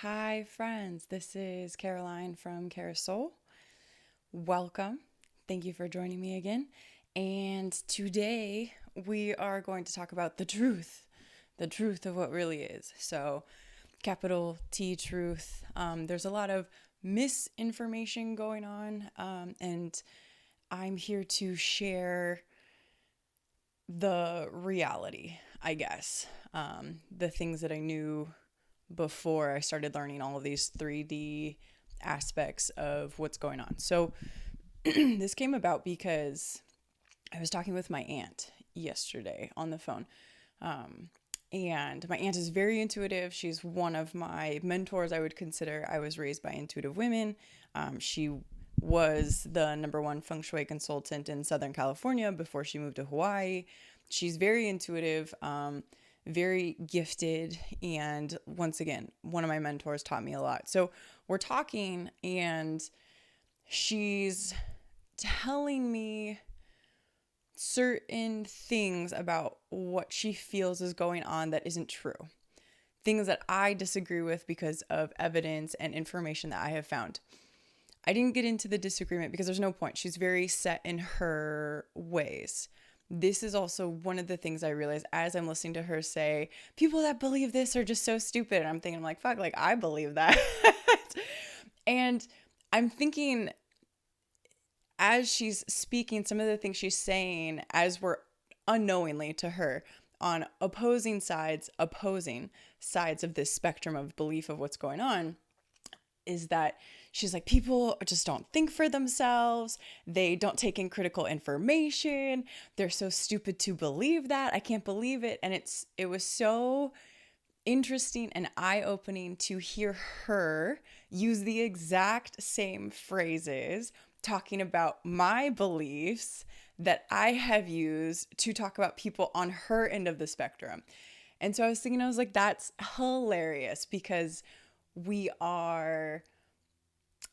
Hi, friends. This is Caroline from Carousel. Welcome. Thank you for joining me again. And today we are going to talk about the truth of what really is. So, capital T truth. There's a lot of misinformation going on, and I'm here to share the reality, I guess. The things that I knew before I started learning all of these 3D aspects of what's going on. So this came about because I was talking with my aunt yesterday on the phone. And my aunt is very intuitive. She's one of my mentors, I would consider. I was raised by intuitive women. She was the number one feng shui consultant in Southern California before she moved to Hawaii. She's very intuitive, very gifted. And once again, one of my mentors taught me a lot. So we're talking and she's telling me certain things about what she feels is going on that isn't true. Things that I disagree with because of evidence and information that I have found. I didn't get into the disagreement because there's no point. She's very set in her ways. This is also one of the things I realized as I'm listening to her say, people that believe this are just so stupid. And I'm thinking, like, fuck, like, I believe that. And I'm thinking, as she's speaking, some of the things she's saying, as we're unknowingly to her on opposing sides of this spectrum of belief of what's going on, is that she's like, people just don't think for themselves. They don't take in critical information. They're so stupid to believe that. I can't believe it. And it was so interesting and eye-opening to hear her use the exact same phrases talking about my beliefs that I have used to talk about people on her end of the spectrum. And so I was like, that's hilarious because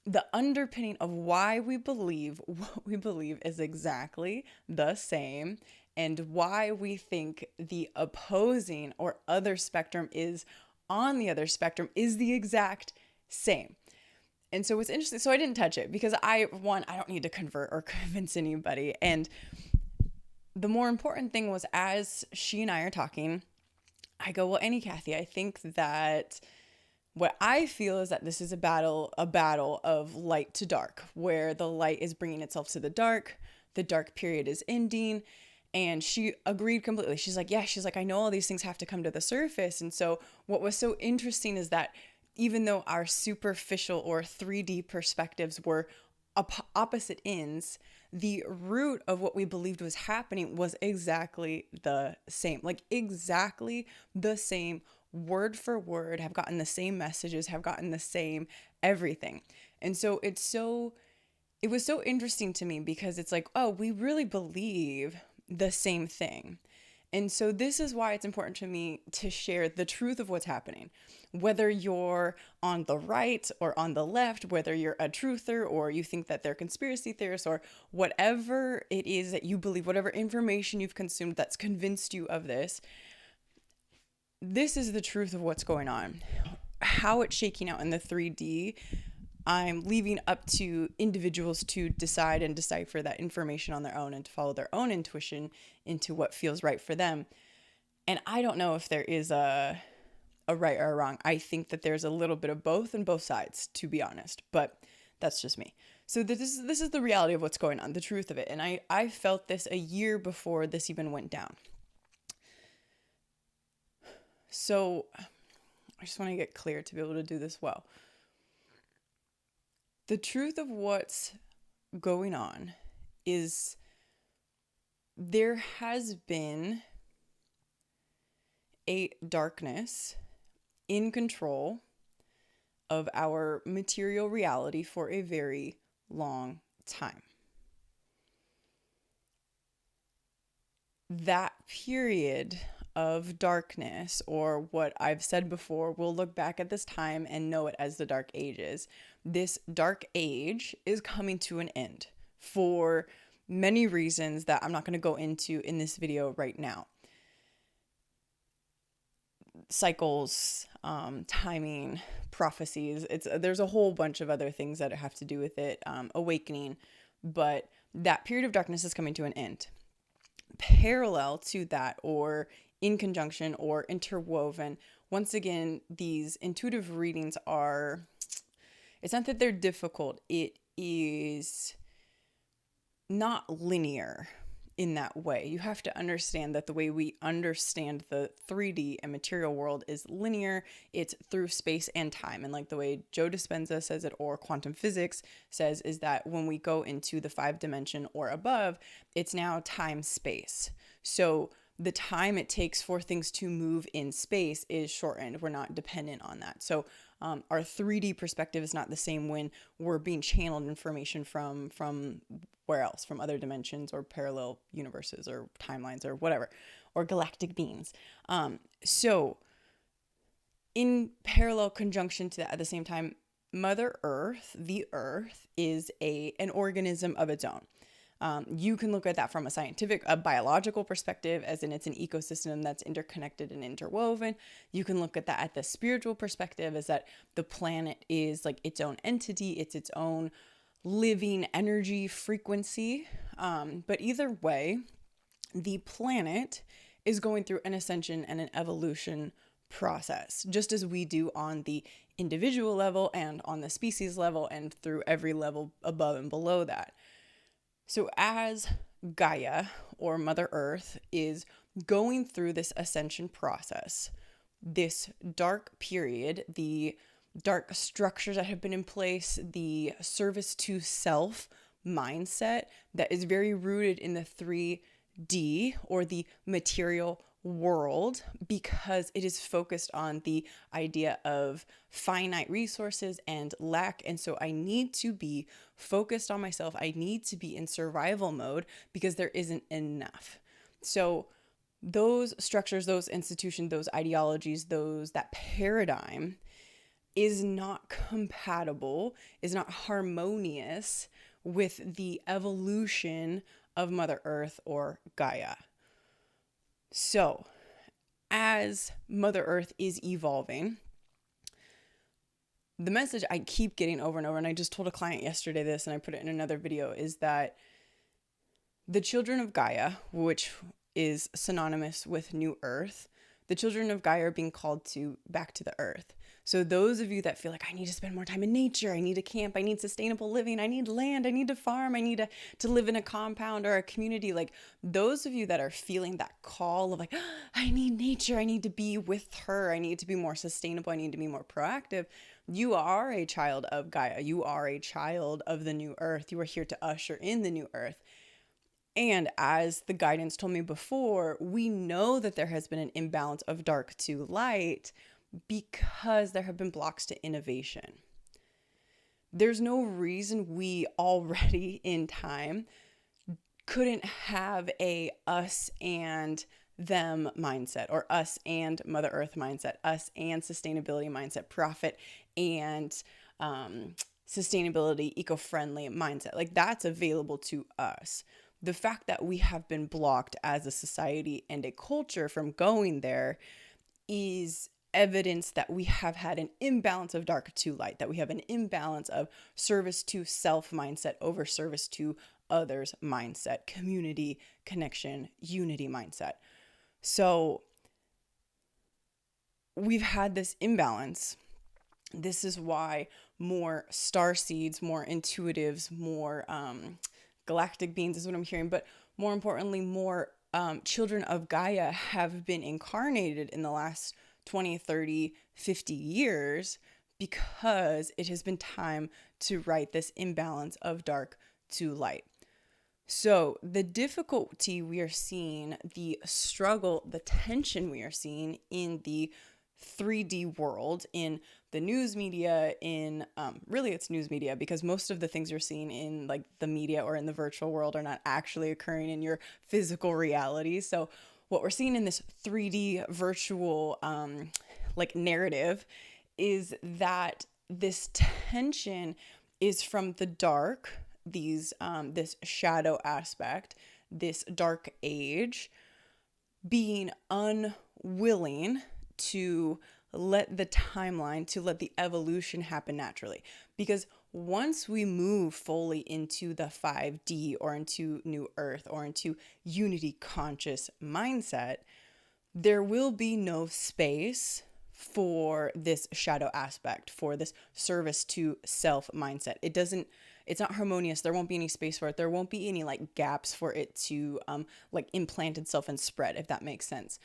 the underpinning of why we believe what we believe is exactly the same, and why we think the opposing or other spectrum is on the other spectrum is the exact same. And so it's interesting. So I didn't touch it because I don't need to convert or convince anybody. And the more important thing was, as she and I are talking, I go, well, Kathy, I think that what I feel is that this is a battle of light to dark, where the light is bringing itself to the dark period is ending. And she agreed completely. She's like, yeah, I know all these things have to come to the surface. And so what was so interesting is that even though our superficial or 3D perspectives were opposite ends, the root of what we believed was happening was exactly the same. Like, exactly the same, word for word, have gotten the same messages, have gotten the same everything. And so it was so interesting to me because it's like, oh, we really believe the same thing. And so this is why it's important to me to share the truth of what's happening. Whether you're on the right or on the left, whether you're a truther or you think that they're conspiracy theorists, or whatever it is that you believe, whatever information you've consumed that's convinced you of this, this is the truth of what's going on. How it's shaking out in the 3D, I'm leaving up to individuals to decide and decipher that information on their own and to follow their own intuition into what feels right for them. And I don't know if there is a right or a wrong. I think that there's a little bit of both and both sides, to be honest, but that's just me. So this is the reality of what's going on, the truth of it. And I felt this a year before this even went down. So I just want to get clear to be able to do this well. The truth of what's going on is there has been a darkness in control of our material reality for a very long time. That period of darkness, or what I've said before, we'll look back at this time and know it as the Dark Ages. This Dark Age is coming to an end for many reasons that I'm not going to go into in this video right now. cycles, timing, prophecies. There's a whole bunch of other things that have to do with it, awakening, but that period of darkness is coming to an end. Parallel to that, or in conjunction or interwoven, once again, these intuitive readings are, it's not that they're difficult, it is not linear in that way. You have to understand that the way we understand the 3D and material world is linear. It's through space and time. And like the way Joe Dispenza says it, or quantum physics says, is that when we go into the 5-dimension or above, it's now time space. So the time it takes for things to move in space is shortened. We're not dependent on that. So our 3D perspective is not the same when we're being channeled information from where else, from other dimensions or parallel universes or timelines or whatever, or galactic beings. So in parallel conjunction to that, at the same time, Mother Earth, the Earth, is an organism of its own. You can look at that from a biological perspective, as in it's an ecosystem that's interconnected and interwoven. You can look at that at the spiritual perspective, as that the planet is like its own entity, it's its own living energy frequency. But either way, the planet is going through an ascension and an evolution process, just as we do on the individual level and on the species level and through every level above and below that. So as Gaia, or Mother Earth, is going through this ascension process, this dark period, the dark structures that have been in place, the service to self mindset that is very rooted in the 3D or the material world, because it is focused on the idea of finite resources and lack. And so I need to be focused on myself. I need to be in survival mode because there isn't enough. So those structures, those institutions, those ideologies, that paradigm is not compatible, is not harmonious with the evolution of Mother Earth or Gaia. So, as Mother Earth is evolving, the message I keep getting over and over, and I just told a client yesterday this, and I put it in another video, is that the children of Gaia, which is synonymous with New Earth, the children of Gaia are being called back to the earth. So those of you that feel like, I need to spend more time in nature, I need to camp, I need sustainable living, I need land, I need to farm, I need to live in a compound or a community, like those of you that are feeling that call of like, I need nature, I need to be with her, I need to be more sustainable, I need to be more proactive, you are a child of Gaia. You are a child of the new earth. You are here to usher in the new earth. And as the guidance told me before, we know that there has been an imbalance of dark to light because there have been blocks to innovation. There's no reason we already in time couldn't have a us and them mindset, or us and Mother Earth mindset, us and sustainability mindset, profit and sustainability, eco-friendly mindset. Like that's available to us. The fact that we have been blocked as a society and a culture from going there is evidence that we have had an imbalance of dark to light, that we have an imbalance of service to self mindset over service to others mindset, community, connection, unity mindset. So we've had this imbalance. This is why more star seeds, more intuitives, more galactic beings is what I'm hearing, but more importantly, more children of Gaia have been incarnated in the last 20, 30, 50 years because it has been time to right this imbalance of dark to light. So the difficulty we are seeing, the struggle, the tension we are seeing in the 3D world, in the news media, in really it's news media, because most of the things you're seeing in like the media or in the virtual world are not actually occurring in your physical reality. So what we're seeing in this 3D virtual like narrative is that this tension is from the dark, this shadow aspect, this dark age being unwilling to let the timeline, to let the evolution happen naturally. Because once we move fully into the 5D or into New Earth or into unity conscious mindset, there will be no space for this shadow aspect, for this service to self mindset. It's not harmonious. There won't be any space for it. There won't be any like gaps for it to like implant itself and spread, if that makes sense.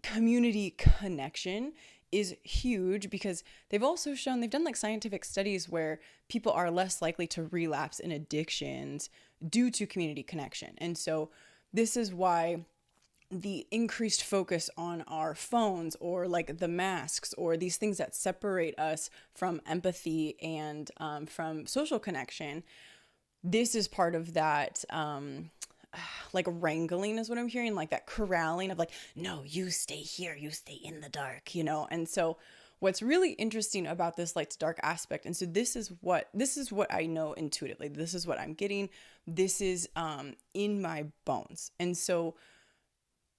Community connection is huge because they've done like scientific studies where people are less likely to relapse in addictions due to community connection. And so this is why the increased focus on our phones or like the masks or these things that separate us from empathy and from social connection, this is part of that like wrangling is what I'm hearing, like that corralling of like, no, you stay here, you stay in the dark, And so what's really interesting about this light to dark aspect, and so this is what I know intuitively, this is what I'm getting, this is in my bones. And so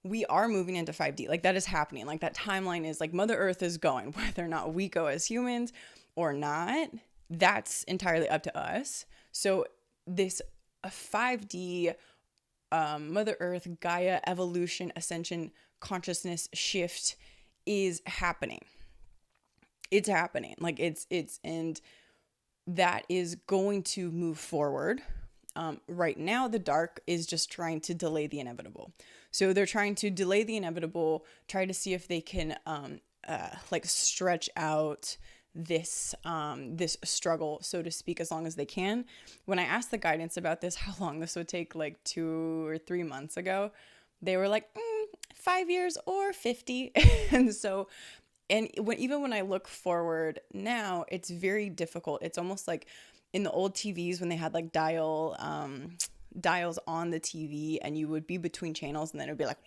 we are moving into 5D, like that is happening, like that timeline is like Mother Earth is going, whether or not we go as humans or not, that's entirely up to us. So this 5D Mother Earth, Gaia, evolution, ascension, consciousness shift is happening. It's happening. Like and that is going to move forward. Right now, the dark is just trying to delay the inevitable. So they're trying to delay the inevitable, try to see if they can like stretch out this struggle, so to speak, as long as they can. When I asked the guidance about this, how long this would take, like 2 or 3 months ago, they were like 5 years or 50. And so, and even when I look forward now, it's very difficult. It's almost like in the old TVs when they had like dials on the TV and you would be between channels and then it would be like,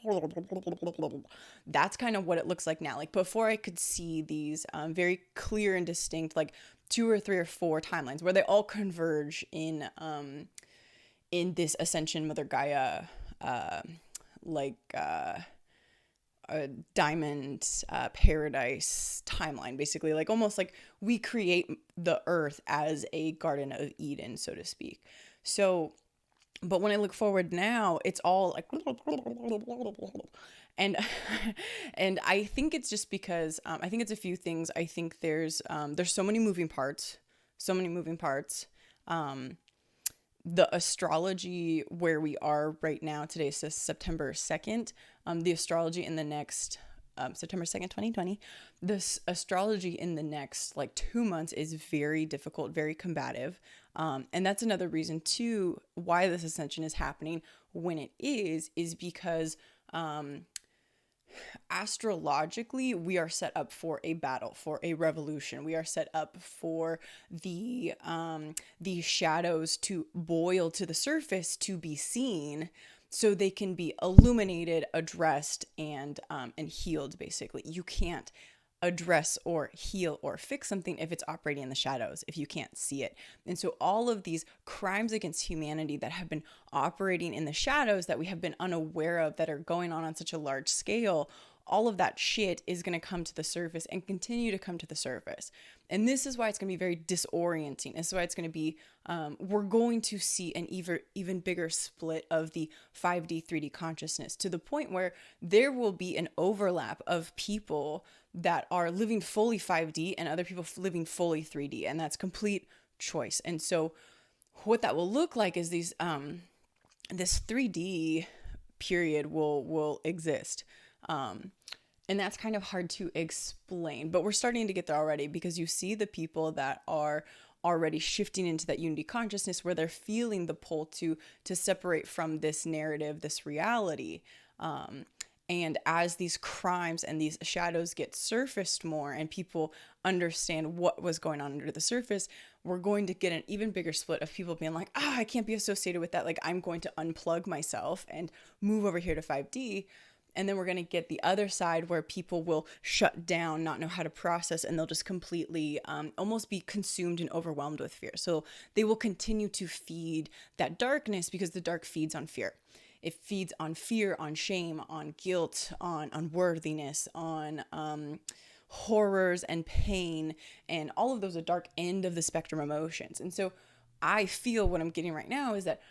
that's kind of what it looks like now. Like before I could see these very clear and distinct, like 2 or 3 or 4 timelines where they all converge in this Ascension Mother Gaia, a diamond paradise timeline, basically, like almost like we create the earth as a Garden of Eden, so to speak. So, but when I look forward now, it's all like, and and I think it's just because I think it's a few things. I think there's so many moving parts. The astrology where we are right now, today says September 2nd, the astrology in the next, September 2nd, 2020, this astrology in the next like 2 months is very difficult, very combative. And that's another reason too, why this ascension is happening when it is because, astrologically, we are set up for a battle, for a revolution. We are set up for the shadows to boil to the surface, to be seen, so they can be illuminated, addressed, and healed. Basically, you can't address or heal or fix something if it's operating in the shadows, if you can't see it. And so all of these crimes against humanity that have been operating in the shadows, that we have been unaware of, that are going on such a large scale, all of that shit is going to come to the surface and continue to come to the surface. And this is why it's going to be very disorienting. This is why it's going to be, we're going to see an even bigger split of the 5D, 3D consciousness, to the point where there will be an overlap of people that are living fully 5D and other people living fully 3D. And that's complete choice. And so what that will look like is this 3D period will exist. And that's kind of hard to explain, but we're starting to get there already, because you see the people that are already shifting into that unity consciousness where they're feeling the pull to separate from this narrative, this reality. And as these crimes and these shadows get surfaced more and people understand what was going on under the surface, we're going to get an even bigger split of people being like, I can't be associated with that. Like, I'm going to unplug myself and move over here to 5D. And then we're going to get the other side where people will shut down, not know how to process, and they'll just completely almost be consumed and overwhelmed with fear. So they will continue to feed that darkness because the dark feeds on fear. It feeds on fear, on shame, on guilt, on unworthiness, on horrors and pain, and all of those are dark end of the spectrum emotions. And so I feel what I'm getting right now is that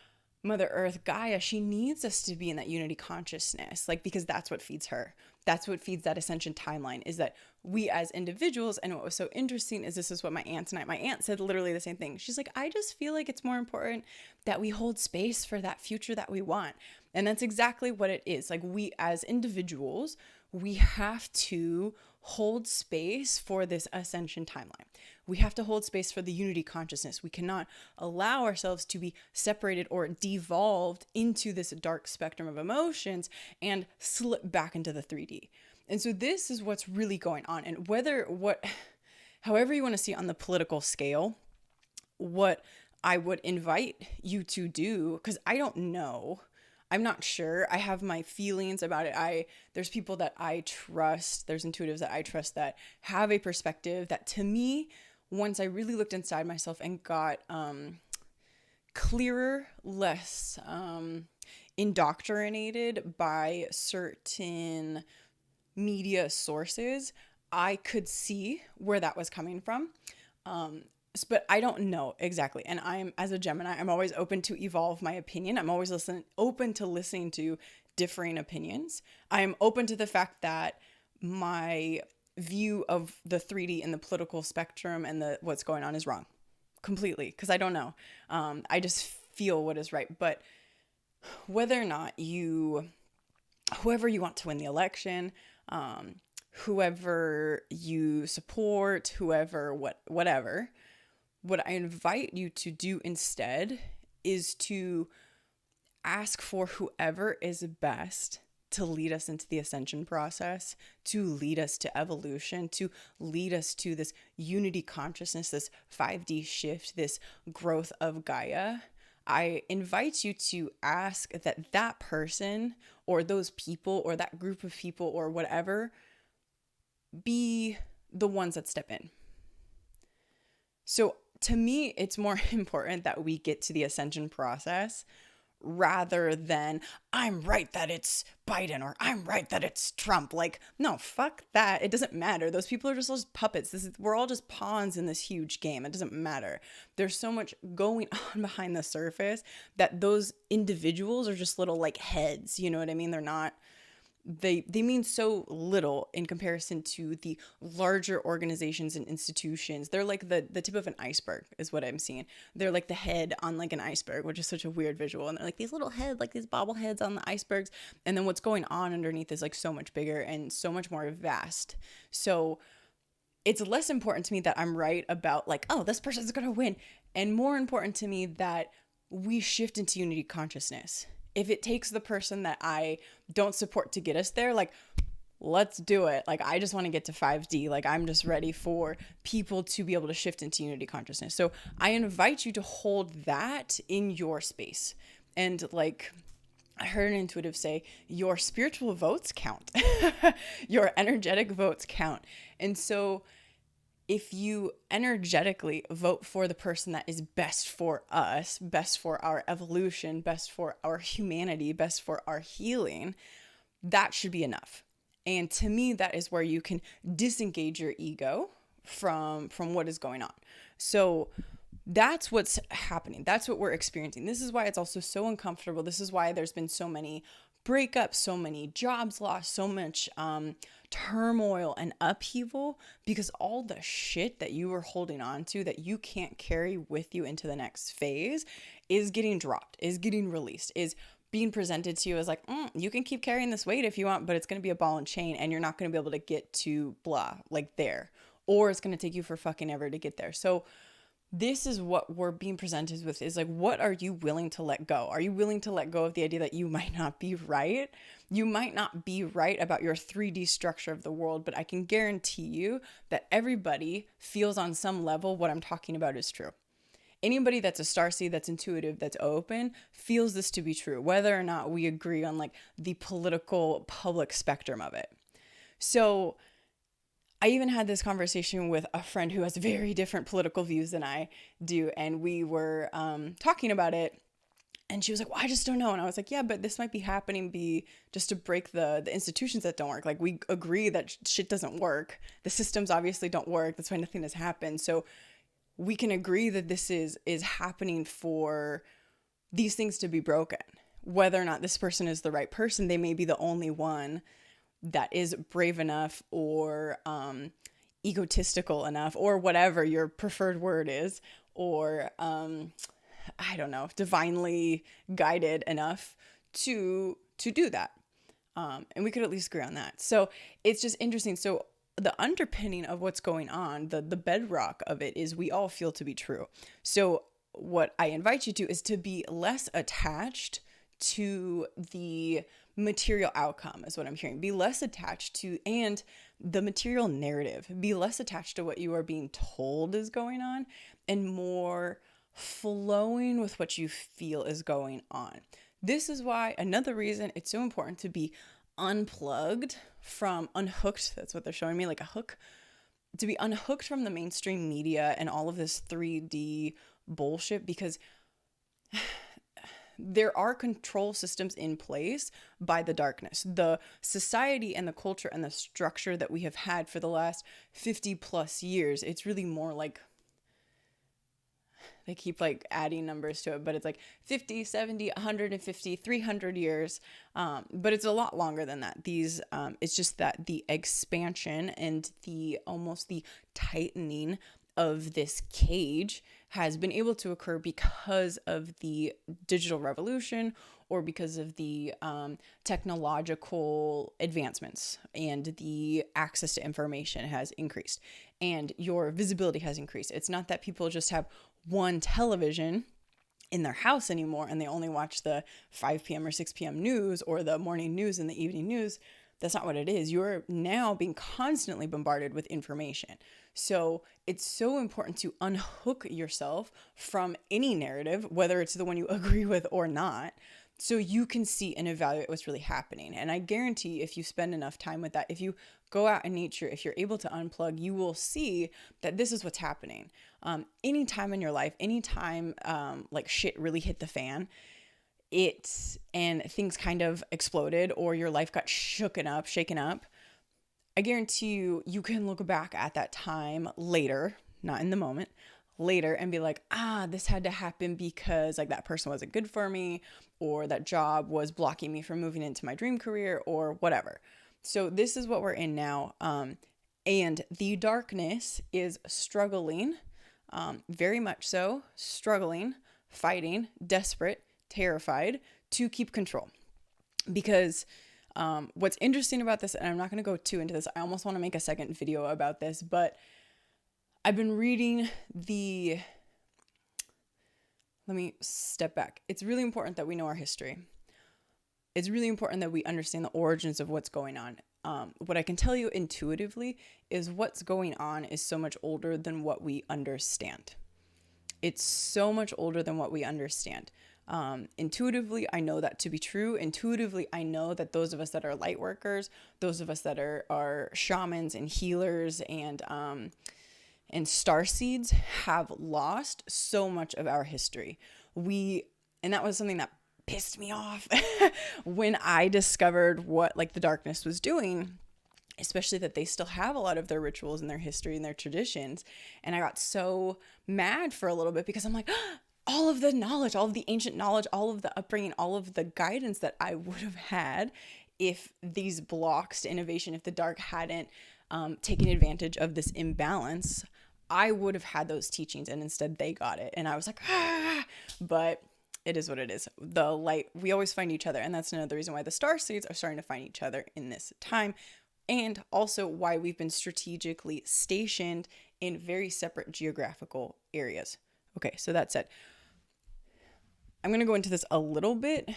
Mother Earth, Gaia, she needs us to be in that unity consciousness, like, because that's what feeds her. That's what feeds that ascension timeline, is that we as individuals. And what was so interesting is this is what my aunt tonight, my aunt said literally the same thing. She's like, I just feel like it's more important that we hold space for that future that we want. And that's exactly what it is. Like, we as individuals, we have to hold space for this ascension timeline. We have to hold space for the unity consciousness. We cannot allow ourselves to be separated or devolved into this dark spectrum of emotions and slip back into the 3D. And so this is what's really going on. And however you want to see it on the political scale, what I would invite you to do, because I don't know, I'm not sure. I have my feelings about it. There's people that I trust. There's intuitives that I trust that have a perspective that, to me, once I really looked inside myself and got clearer, less indoctrinated by certain media sources, I could see where that was coming from. But I don't know exactly. And as a Gemini, I'm always open to evolve my opinion. I'm always open to listening to differing opinions. I'm open to the fact that my view of the 3D and the political spectrum and what's going on is wrong completely, because I don't know. I just feel what is right. But whether or not whoever you want to win the election, whoever you support, whatever, what I invite you to do instead is to ask for whoever is best to lead us into the ascension process, to lead us to evolution, to lead us to this unity consciousness, this 5D shift, this growth of Gaia. I invite you to ask that person or those people or that group of people or whatever be the ones that step in. So to me, it's more important that we get to the ascension process rather than I'm right that it's Biden or I'm right that it's Trump. Like, no, fuck that. It doesn't matter. Those people are just puppets. We're all just pawns in this huge game. It doesn't matter. There's so much going on behind the surface that those individuals are just little like heads. You know what I mean? They're not. They mean so little in comparison to the larger organizations and institutions. They're like the tip of an iceberg is what I'm seeing. They're like the head on like an iceberg, which is such a weird visual. And they're like these little heads, like these bobbleheads on the icebergs. And then what's going on underneath is like so much bigger and so much more vast. So it's less important to me that I'm right about like, oh, this person's going to win. And more important to me that we shift into unity consciousness. If it takes the person that I don't support to get us there, like, let's do it. Like, I just want to get to 5D. Like, I'm just ready for people to be able to shift into unity consciousness. So I invite you to hold that in your space. And like, I heard an intuitive say, your spiritual votes count. Your energetic votes count. And so if you energetically vote for the person that is best for us, best for our evolution, best for our humanity, best for our healing, that should be enough. And to me, that is where you can disengage your ego from what is going on. So that's what's happening. That's what we're experiencing. This is why it's also so uncomfortable. This is why there's been so many breakups, so many jobs lost, so much turmoil and upheaval, because all the shit that you were holding on to that you can't carry with you into the next phase is getting dropped, is getting released, is being presented to you as like, you can keep carrying this weight if you want, but it's going to be a ball and chain and you're not going to be able to get to blah, like there, or it's going to take you for fucking ever to get there. So this is what we're being presented with, is like, what are you willing to let go? Are you willing to let go of the idea that you might not be right? You might not be right about your 3D structure of the world, but I can guarantee you that everybody feels on some level what I'm talking about is true. Anybody that's a starseed, that's intuitive, that's open, feels this to be true, whether or not we agree on like the political public spectrum of it. So I even had this conversation with a friend who has very different political views than I do. And we were talking about it. And she was like, well, I just don't know. And I was like, yeah, but this might be happening just to break the institutions that don't work. Like, we agree that shit doesn't work. The systems obviously don't work. That's why nothing has happened. So we can agree that this is happening for these things to be broken. Whether or not this person is the right person, they may be the only one that is brave enough or egotistical enough, or whatever your preferred word is, or I don't know, divinely guided enough to do that. And we could at least agree on that. So it's just interesting. So the underpinning of what's going on, the bedrock of it, is we all feel to be true. So what I invite you to is to be less attached to the material outcome, is what I'm hearing. Be less attached to, and the material narrative, be less attached to what you are being told is going on, and more flowing with what you feel is going on. This is why, another reason it's so important to be unplugged from, unhooked, that's what they're showing me, like a hook, to be unhooked from the mainstream media and all of this 3D bullshit, because there are control systems in place by the darkness. The society and the culture and the structure that we have had for the last 50 plus years, it's really more like, they keep like adding numbers to it, but it's like 50, 70, 150, 300 years. But it's a lot longer than that. It's just that the expansion and almost the tightening of this cage has been able to occur because of the digital revolution, or because of the technological advancements, and the access to information has increased, and your visibility has increased. It's not that people just have one television in their house anymore and they only watch the 5 p.m. or 6 p.m. news, or the morning news and the evening news. That's not what it is. You're now being constantly bombarded with information. So it's so important to unhook yourself from any narrative, whether it's the one you agree with or not, so you can see and evaluate what's really happening. And I guarantee, if you spend enough time with that, if you go out in nature, if you're able to unplug, you will see that this is what's happening. Anytime in your life, anytime like shit really hit the fan, and things kind of exploded, or your life got shaken up, I guarantee you can look back at that time later, not in the moment, later, and be like, this had to happen because like that person wasn't good for me, or that job was blocking me from moving into my dream career, or whatever. So this is what we're in now. And the darkness is struggling, very much so, struggling, fighting, desperate, terrified to keep control. Because what's interesting about this, and I'm not going to go too into this, I almost want to make a second video about this, but I've been reading let me step back. It's really important that we know our history. It's really important that we understand the origins of what's going on. What I can tell you intuitively is what's going on is so much older than what we understand. It's so much older than what we understand. Intuitively, I know that to be true. Intuitively, I know that those of us that are light workers, those of us that are shamans and healers and star seeds, have lost so much of our history. And that was something that pissed me off when I discovered what like the darkness was doing, especially that they still have a lot of their rituals and their history and their traditions. And I got so mad for a little bit, because I'm like, all of the knowledge, all of the ancient knowledge, all of the upbringing, all of the guidance that I would have had if these blocks to innovation, if the dark hadn't taken advantage of this imbalance, I would have had those teachings, and instead they got it. And I was like, but it is what it is. The light, we always find each other. And that's another reason why the star seeds are starting to find each other in this time. And also why we've been strategically stationed in very separate geographical areas. Okay, so that said, I'm going to go into this a little bit,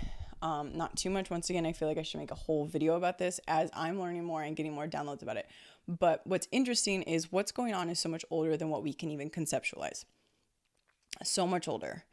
not too much. Once again, I feel like I should make a whole video about this as I'm learning more and getting more downloads about it. But what's interesting is what's going on is so much older than what we can even conceptualize. So much older.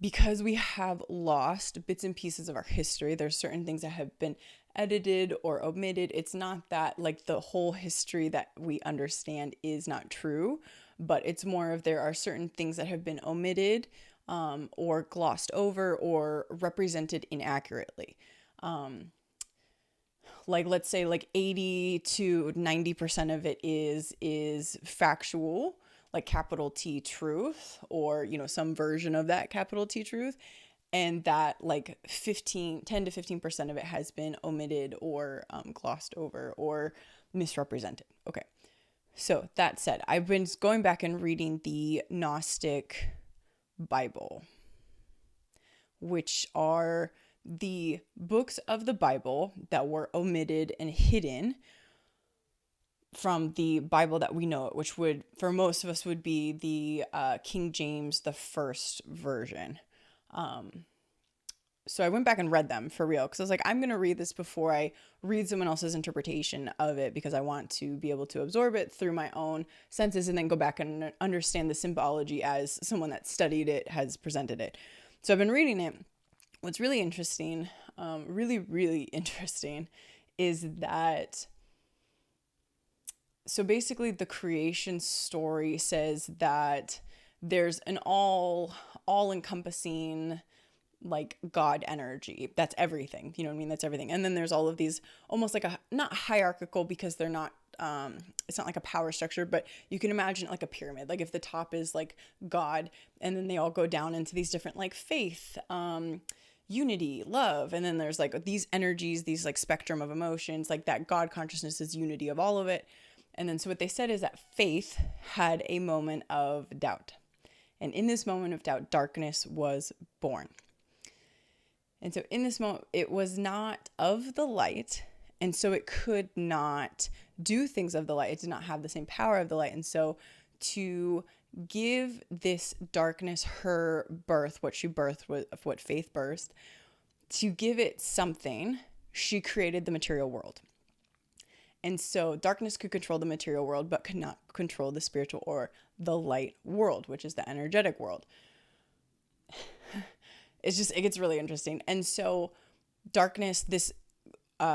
Because we have lost bits and pieces of our history, there's certain things that have been edited or omitted. It's not that like the whole history that we understand is not true, but it's more of there are certain things that have been omitted, or glossed over or represented inaccurately. Like, let's say like 80 to 90% of it is factual, like capital T truth, or, you know, some version of that capital T truth. And that like 10 to 15% of it has been omitted or glossed over or misrepresented. Okay. So that said, I've been going back and reading the Gnostic Bible, which are the books of the Bible that were omitted and hidden from the Bible that we know it, which would, for most of us, would be the King James, the first version. So I went back and read them for real, because I was like, I'm going to read this before I read someone else's interpretation of it, because I want to be able to absorb it through my own senses and then go back and understand the symbology as someone that studied it has presented it. So I've been reading it. What's really interesting, really interesting, is that, so basically the creation story says that there's an all-encompassing like God energy. That's everything. You know what I mean? That's everything. And then there's all of these almost like not hierarchical, because they're not, it's not like a power structure, but you can imagine it like a pyramid. Like if the top is like God, and then they all go down into these different like faith, unity, love. And then there's like these energies, these like spectrum of emotions, like that God consciousness is unity of all of it. And then so what they said is that faith had a moment of doubt. And in this moment of doubt, darkness was born. And so in this moment, it was not of the light. And so it could not do things of the light. It did not have the same power of the light. And so to give this darkness her birth, what she birthed, what faith birthed, to give it something, she created the material world. And so darkness could control the material world, but could not control the spiritual or the light world, which is the energetic world. It gets really interesting. And so darkness, this,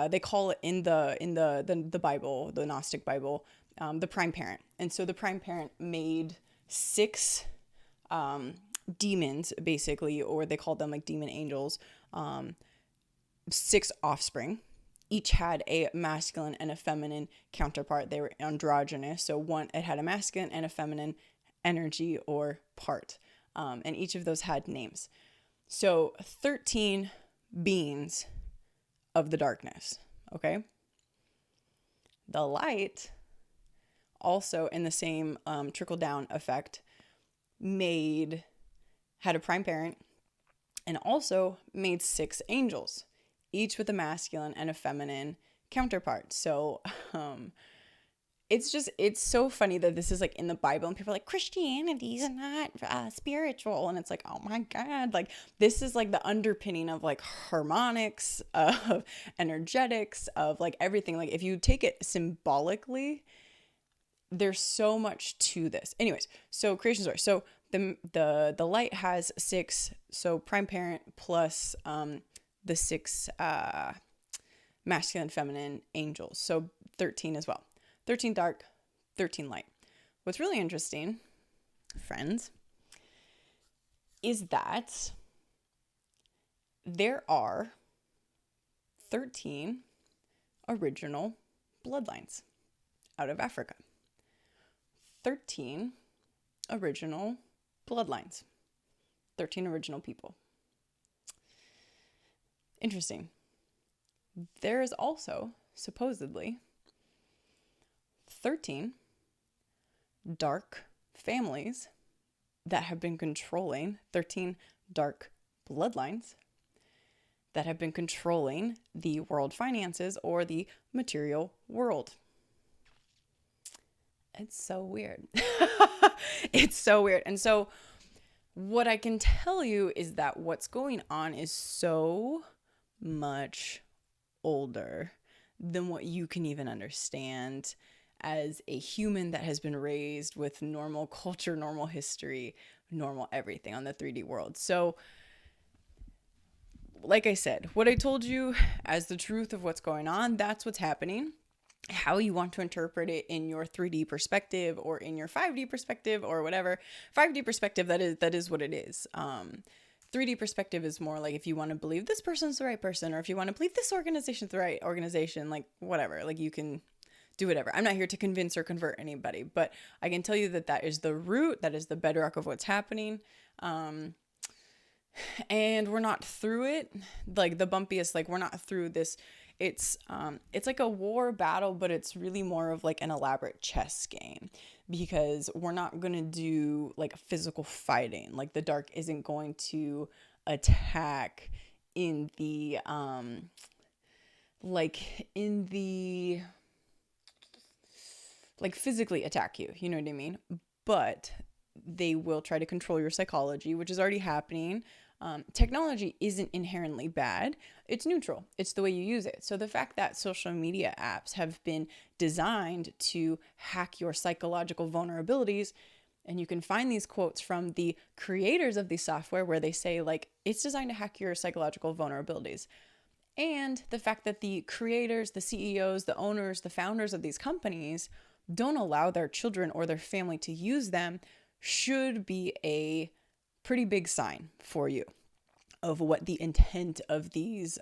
they call it in the Bible, the Gnostic Bible, the prime parent. And so the prime parent made 6 demons, basically, or they called them like demon angels, 6 offspring. Each had a masculine and a feminine counterpart. They were androgynous. So it had a masculine and a feminine energy or part. And each of those had names. So 13 beings of the darkness, okay? The light, also in the same trickle-down effect, had a prime parent and also made 6 angels, each with a masculine and a feminine counterpart. So it's so funny that this is like in the Bible and people are like, Christianity is not spiritual. And it's like, oh my God, like this is like the underpinning of like harmonics, of energetics, of like everything. Like if you take it symbolically, there's so much to this. Anyways, so creation story. So the light has 6, so prime parent plus the 6 masculine, feminine angels. So 13 as well. 13 dark, 13 light. What's really interesting, friends, is that there are 13 original bloodlines out of Africa. 13 original bloodlines. 13 original people. Interesting. There is also, supposedly, 13 dark families that have been controlling, 13 dark bloodlines that have been controlling the world finances or the material world. It's so weird. It's so weird. And so what I can tell you is that what's going on is so much older than what you can even understand as a human that has been raised with normal culture, normal history, normal everything on the 3D world. So, like I said, what I told you as the truth of what's going on, that's what's happening. how you want to interpret it in your 3D perspective or in your 5D perspective or whatever. 5D perspective, that is what it is. 3D perspective is more like if you want to believe this person's the right person, or if you want to believe this organization's the right organization, like whatever, like you can do whatever. I'm not here to convince or convert anybody, but I can tell you that that is the root, that is the bedrock of what's happening. And we're not through it. Like the bumpiest, like we're not through this. It's like a war battle, but it's really more of like an elaborate chess game, because we're not going to do like physical fighting. Like the dark isn't going to attack in the like physically attack you, you know what I mean? But they will try to control your psychology, which is already happening. Technology isn't inherently bad. It's neutral. It's the way you use it. So the fact that social media apps have been designed to hack your psychological vulnerabilities, and you can find these quotes from the creators of the software where they say, like, it's designed to hack your psychological vulnerabilities. And the fact that the creators, the CEOs, the owners, the founders of these companies don't allow their children or their family to use them should be a pretty big sign for you of what the intent of these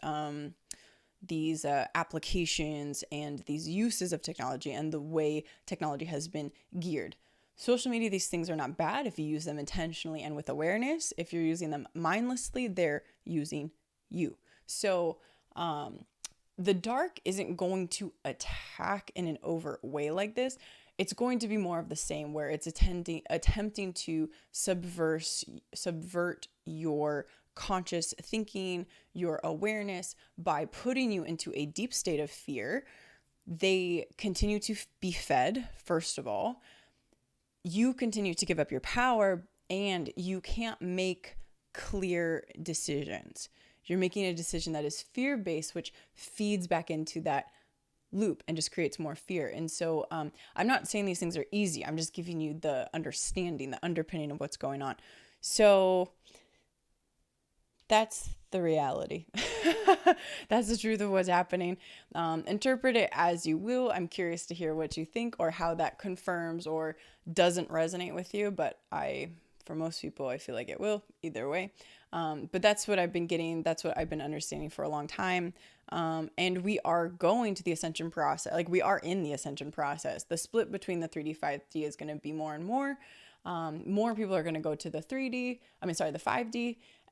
applications and these uses of technology and the way technology has been geared. Social media, these things are not bad if you use them intentionally and with awareness. If you're using them mindlessly, they're using you. So the dark isn't going to attack in an overt way like this. It's going to be more of the same, where it's attempting to subvert your conscious thinking, your awareness, by putting you into a deep state of fear. They continue to be fed, first of all. You continue to give up your power, and you can't make clear decisions. You're making a decision that is fear-based, which feeds back into that loop and just creates more fear. And so I'm not saying these things are easy. I'm just giving you the understanding, the underpinning of what's going on. So that's the reality. That's the truth of what's happening. Interpret it as you will. I'm curious to hear what you think or how that confirms or doesn't resonate with you. But for most people, I feel like it will either way. But that's what I've been getting. That's what I've been understanding for a long time. And we are going to the ascension process. Like we are in the ascension process. The split between the 3D, 5D is going to be more and more. More people are going to go to the 5D.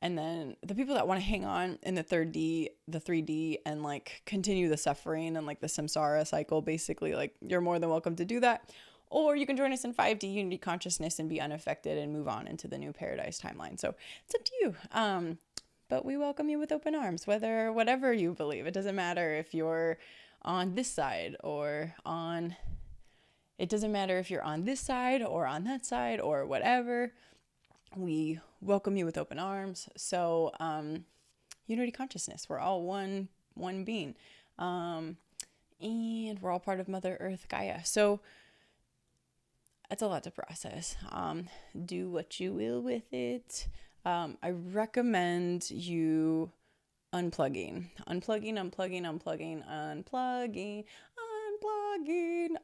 And then the people that want to hang on in the 3D and like continue the suffering and like the samsara cycle, basically, like you're more than welcome to do that. Or you can join us in 5D unity consciousness and be unaffected and move on into the new paradise timeline. So it's up to you. But we welcome you with open arms, whatever you believe. It doesn't matter if you're on this side or on, it doesn't matter if you're on this side or on that side or whatever. We welcome you with open arms. So, unity consciousness, we're all one being. And we're all part of Mother Earth, Gaia. So it's a lot to process. Do what you will with it. I recommend you unplugging,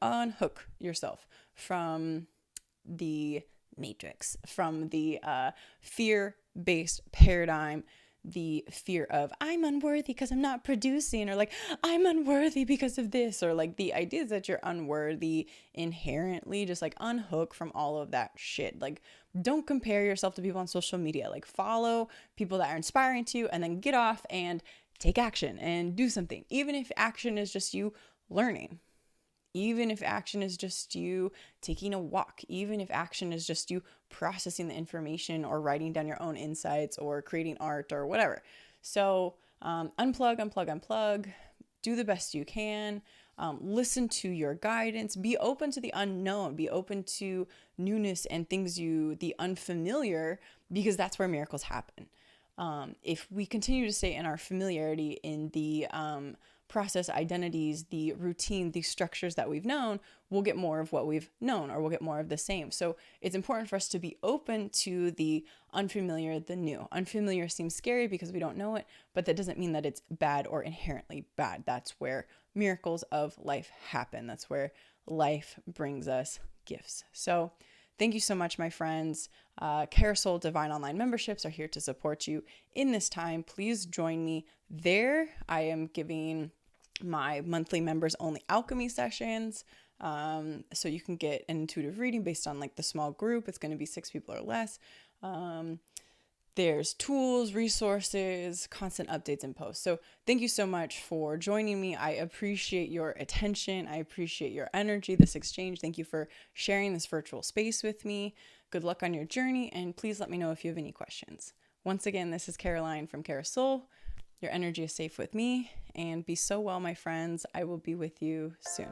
unhook yourself from the matrix, from the fear-based paradigm, the fear of I'm unworthy because I'm not producing, or like I'm unworthy because of this, or like the ideas that you're unworthy inherently. Just like unhook from all of that shit. Like don't compare yourself to people on social media. Like follow people that are inspiring to you, and then get off and take action and do something, even if action is just you learning. Even if action is just you taking a walk, even if action is just you processing the information or writing down your own insights or creating art or whatever. So unplug, do the best you can. Listen to your guidance, be open to the unknown, be open to newness and the unfamiliar, because that's where miracles happen. If we continue to stay in our familiarity, in the process identities, the routine, the structures that we've known, we'll get more of what we've known, or we'll get more of the same. So it's important for us to be open to the unfamiliar, the new. Unfamiliar seems scary because we don't know it, but that doesn't mean that it's bad or inherently bad. That's where miracles of life happen. That's where life brings us gifts. So thank you so much, my friends. Carousel Divine Online memberships are here to support you in this time. Please join me there. I am giving my monthly members only alchemy sessions. So you can get an intuitive reading based on like the small group. It's going to be 6 people or less. There's tools, resources, constant updates and posts. So thank you so much for joining me. I appreciate your attention. I appreciate your energy, this exchange. Thank you for sharing this virtual space with me. Good luck on your journey, and please let me know if you have any questions. Once again, this is Caroline from Carousel. Your energy is safe with me, and be so well, my friends. I will be with you soon.